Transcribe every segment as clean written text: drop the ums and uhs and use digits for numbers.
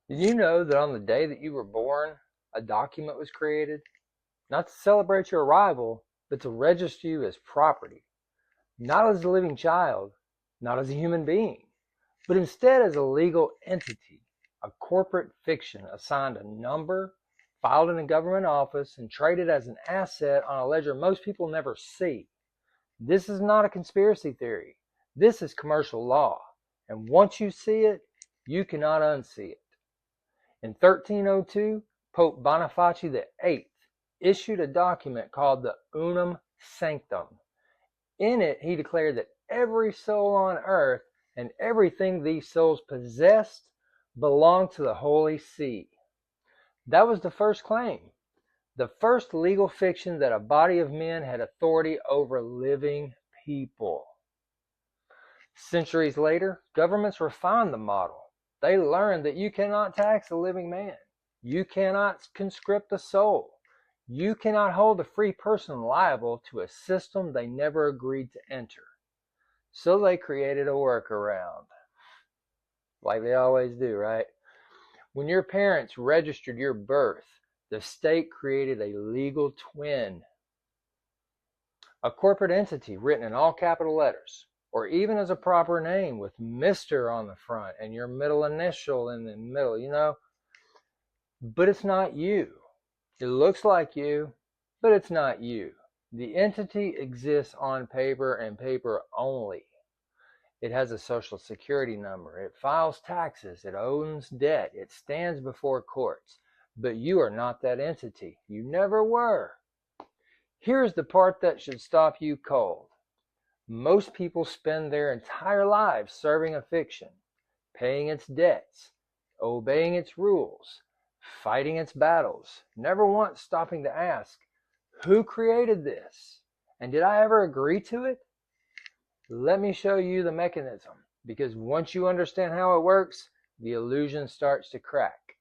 Did you know that on the day that you were born, a document was created? Not to celebrate your arrival, but to register you as property. Not as a living child, not as a human being, but instead as a legal entity, a corporate fiction assigned a number, filed in a government office, and traded as an asset on a ledger most people never see. This is not a conspiracy theory. This is commercial law. And once you see it, you cannot unsee it. In 1302, Pope Boniface VIII issued a document called the Unum Sanctum. In it, he declared that every soul on earth and everything these souls possessed belonged to the Holy See. That was the first claim, the first legal fiction that a body of men had authority over living people. Centuries later, governments refined the model. They learned that you cannot tax a living man. You cannot conscript a soul. You cannot hold a free person liable to a system they never agreed to enter. So they created a workaround. Like they always do, right? When your parents registered your birth, the state created a legal twin. A corporate entity written in all capital letters, or even as a proper name with Mr. on the front and your middle initial in the middle, But it's not you. It looks like you, but it's not you. The entity exists on paper and paper only. It has a social security number. It files taxes. It owns debt. It stands before courts. But you are not that entity. You never were. Here's the part that should stop you cold. Most people spend their entire lives serving a fiction, paying its debts, obeying its rules, fighting its battles, never once stopping to ask, who created this? And did I ever agree to it? Let me show you the mechanism, because once you understand how it works, the illusion starts to crack.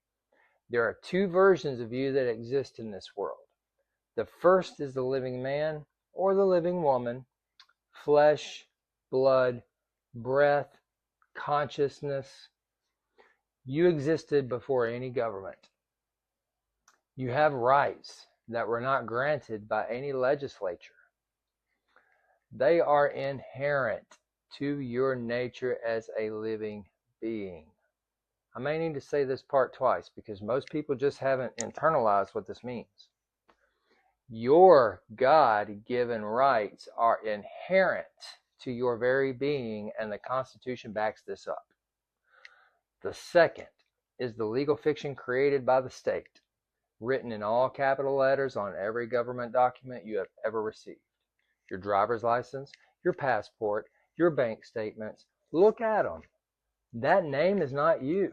There are two versions of you that exist in this world. The first is the living man or the living woman, flesh, blood, breath, consciousness. You existed before any government. You have rights that were not granted by any legislature. They are inherent to your nature as a living being. I may need to say this part twice because most people just haven't internalized what this means. Your God-given rights are inherent to your very being, and the Constitution backs this up. The second is the legal fiction created by the state, written in all capital letters on every government document you have ever received. Your driver's license, your passport, your bank statements. Look at them. That name is not you.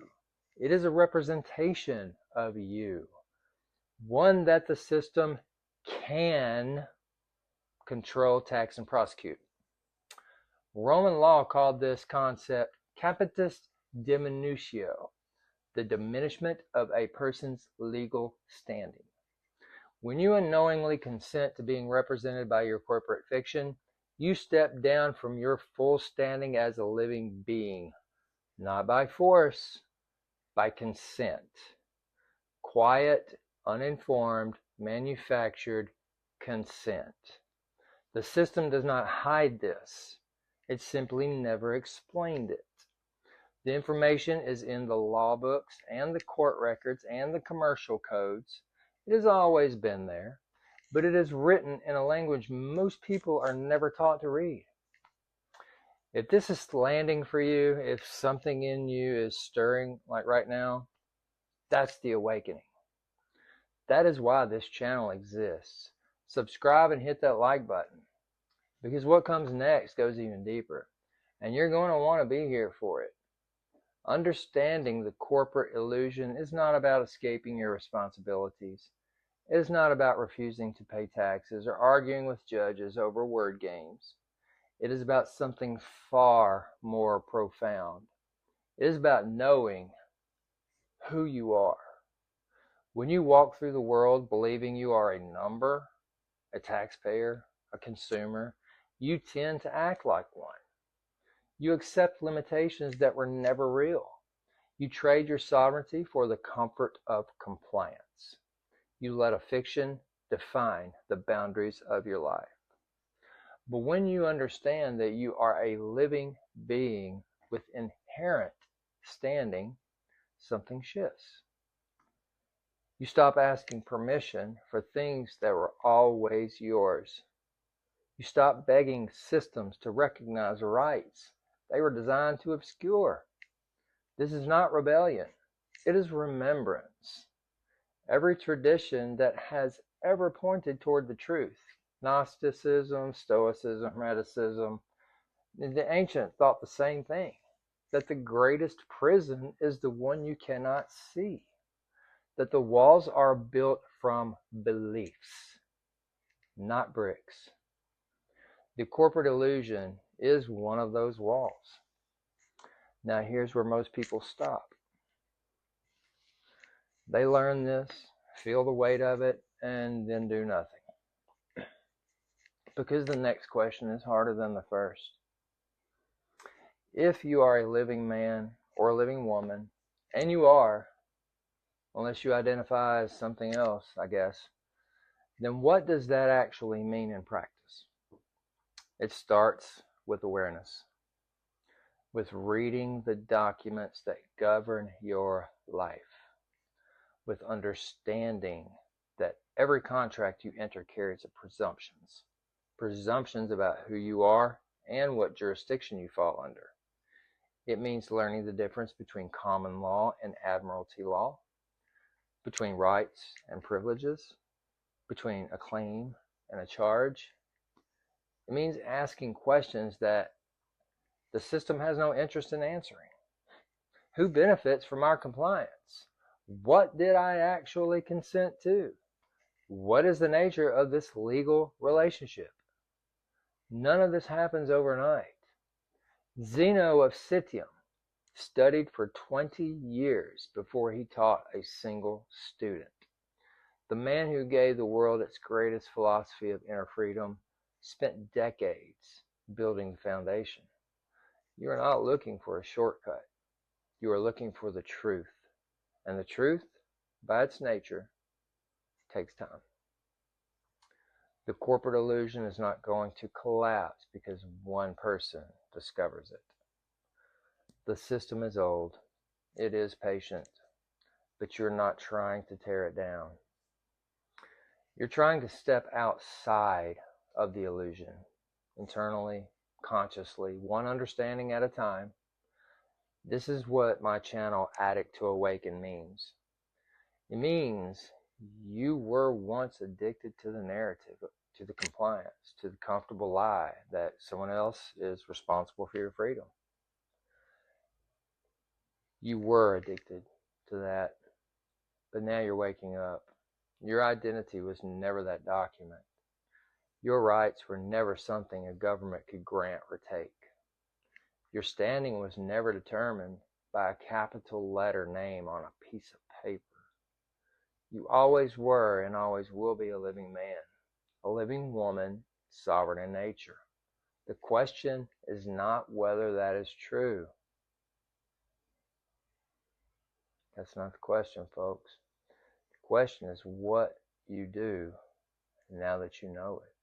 It is a representation of you. One that the system can control, tax, and prosecute. Roman law called this concept capitis diminutio, the diminishment of a person's legal standing. When you unknowingly consent to being represented by your corporate fiction, you step down from your full standing as a living being, not by force, by consent. Quiet, uninformed, manufactured consent. The system does not hide this. It simply never explained it. The information is in the law books and the court records and the commercial codes. It has always been there, but it is written in a language most people are never taught to read. If this is landing for you, if something in you is stirring like right now, that's the awakening. That is why this channel exists. Subscribe and hit that like button, because what comes next goes even deeper, and you're going to want to be here for it. Understanding the corporate illusion is not about escaping your responsibilities. It is not about refusing to pay taxes or arguing with judges over word games. It is about something far more profound. It is about knowing who you are. When you walk through the world believing you are a number, a taxpayer, a consumer, you tend to act like one. You accept limitations that were never real. You trade your sovereignty for the comfort of compliance. You let a fiction define the boundaries of your life. But when you understand that you are a living being with inherent standing, something shifts. You stop asking permission for things that were always yours. You stop begging systems to recognize rights they were designed to obscure. This is not rebellion. It is remembrance. Every tradition that has ever pointed toward the truth, Gnosticism, Stoicism, Hermeticism, the ancient thought the same thing, that the greatest prison is the one you cannot see, that the walls are built from beliefs, not bricks. The corporate illusion is one of those walls. Now here's where most people stop. They learn this, feel the weight of it, and then do nothing. Because the next question is harder than the first. If you are a living man or a living woman, and you are, unless you identify as something else, I guess, then what does that actually mean in practice? It starts with awareness, with reading the documents that govern your life, with understanding that every contract you enter carries presumptions about who you are and what jurisdiction you fall under. It means learning the difference between common law and admiralty law, between rights and privileges, between a claim and a charge. It means asking questions that the system has no interest in answering. Who benefits from our compliance? What did I actually consent to? What is the nature of this legal relationship? None of this happens overnight. Zeno of Citium studied for 20 years before he taught a single student. The man who gave the world its greatest philosophy of inner freedom spent decades building the foundation. You are not looking for a shortcut. You are looking for the truth. And the truth, by its nature, takes time. The corporate illusion is not going to collapse because one person discovers it. The system is old. It is patient. But you're not trying to tear it down. You're trying to step outside of the illusion, internally, consciously, one understanding at a time. This is what my channel Addict to Awaken means. It means you were once addicted to the narrative, to the compliance, to the comfortable lie that someone else is responsible for your freedom. You were addicted to that, but now you're waking up. Your identity was never that document. Your rights were never something a government could grant or take. Your standing was never determined by a capital letter name on a piece of paper. You always were and always will be a living man, a living woman, sovereign in nature. The question is not whether that is true. That's not the question, folks. The question is what you do now that you know it.